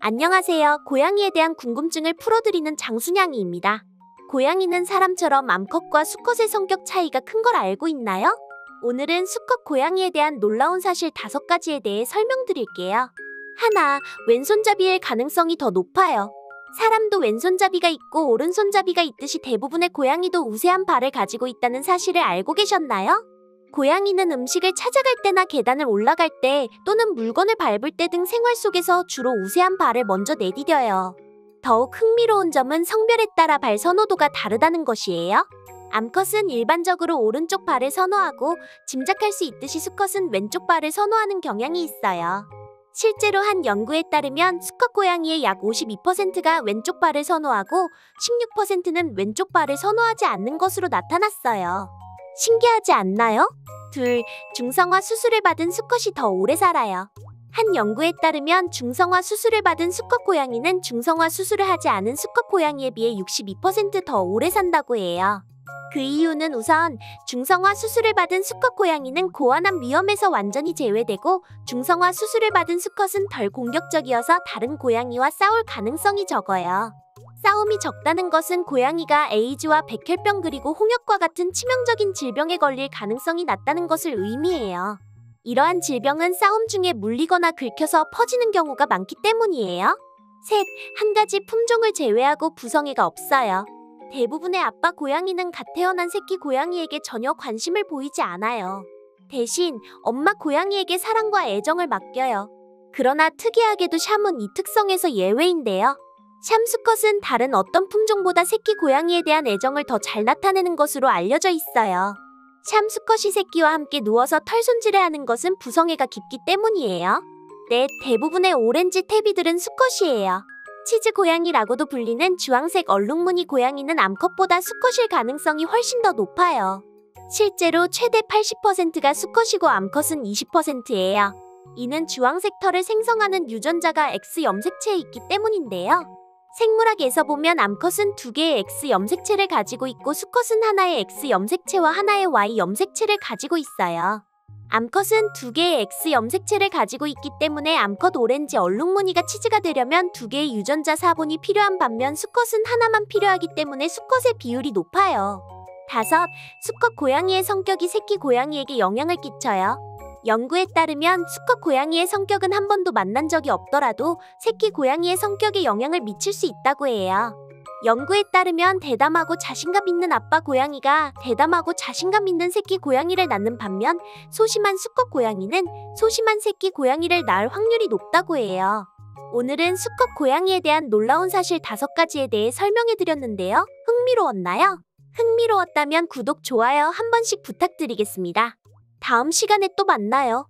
안녕하세요. 고양이에 대한 궁금증을 풀어드리는 장순양이입니다. 고양이는 사람처럼 암컷과 수컷의 성격 차이가 큰 걸 알고 있나요? 오늘은 수컷 고양이에 대한 놀라운 사실 5가지에 대해 설명드릴게요. 하나, 왼손잡이일 가능성이 더 높아요. 사람도 왼손잡이가 있고 오른손잡이가 있듯이 대부분의 고양이도 우세한 발을 가지고 있다는 사실을 알고 계셨나요? 고양이는 음식을 찾아갈 때나 계단을 올라갈 때 또는 물건을 밟을 때 등 생활 속에서 주로 우세한 발을 먼저 내디뎌요. 더욱 흥미로운 점은 성별에 따라 발 선호도가 다르다는 것이에요. 암컷은 일반적으로 오른쪽 발을 선호하고 짐작할 수 있듯이 수컷은 왼쪽 발을 선호하는 경향이 있어요. 실제로 한 연구에 따르면 수컷 고양이의 약 52%가 왼쪽 발을 선호하고 16%는 왼쪽 발을 선호하지 않는 것으로 나타났어요. 신기하지 않나요? 둘, 중성화 수술을 받은 수컷이 더 오래 살아요. 한 연구에 따르면 중성화 수술을 받은 수컷 고양이는 중성화 수술을 하지 않은 수컷 고양이에 비해 62% 더 오래 산다고 해요. 그 이유는 우선 중성화 수술을 받은 수컷 고양이는 고환암 위험에서 완전히 제외되고 중성화 수술을 받은 수컷은 덜 공격적이어서 다른 고양이와 싸울 가능성이 적어요. 싸움이 적다는 것은 고양이가 에이즈와 백혈병 그리고 홍역과 같은 치명적인 질병에 걸릴 가능성이 낮다는 것을 의미해요. 이러한 질병은 싸움 중에 물리거나 긁혀서 퍼지는 경우가 많기 때문이에요. 셋, 한 가지 품종을 제외하고 부성애가 없어요. 대부분의 아빠 고양이는 갓 태어난 새끼 고양이에게 전혀 관심을 보이지 않아요. 대신 엄마 고양이에게 사랑과 애정을 맡겨요. 그러나 특이하게도 샴은 이 특성에서 예외인데요. 샴 수컷은 다른 어떤 품종보다 새끼 고양이에 대한 애정을 더 잘 나타내는 것으로 알려져 있어요. 샴 수컷이 새끼와 함께 누워서 털 손질을 하는 것은 부성애가 깊기 때문이에요. 넷, 대부분의 오렌지 태비들은 수컷이에요. 치즈 고양이라고도 불리는 주황색 얼룩무늬 고양이는 암컷보다 수컷일 가능성이 훨씬 더 높아요. 실제로 최대 80%가 수컷이고 암컷은 20%예요. 이는 주황색 털을 생성하는 유전자가 X 염색체에 있기 때문인데요. 생물학에서 보면 암컷은 2개의 X 염색체를 가지고 있고 수컷은 하나의 X 염색체와 하나의 Y 염색체를 가지고 있어요. 암컷은 2개의 X 염색체를 가지고 있기 때문에 암컷 오렌지 얼룩무늬가 치즈가 되려면 2개의 유전자 사본이 필요한 반면 수컷은 하나만 필요하기 때문에 수컷의 비율이 높아요. 5. 수컷 고양이의 성격이 새끼 고양이에게 영향을 끼쳐요. 연구에 따르면 수컷 고양이의 성격은 한 번도 만난 적이 없더라도 새끼 고양이의 성격에 영향을 미칠 수 있다고 해요. 연구에 따르면 대담하고 자신감 있는 아빠 고양이가 대담하고 자신감 있는 새끼 고양이를 낳는 반면 소심한 수컷 고양이는 소심한 새끼 고양이를 낳을 확률이 높다고 해요. 오늘은 수컷 고양이에 대한 놀라운 사실 5가지에 대해 설명해드렸는데요. 흥미로웠나요? 흥미로웠다면 구독, 좋아요 한 번씩 부탁드리겠습니다. 다음 시간에 또 만나요.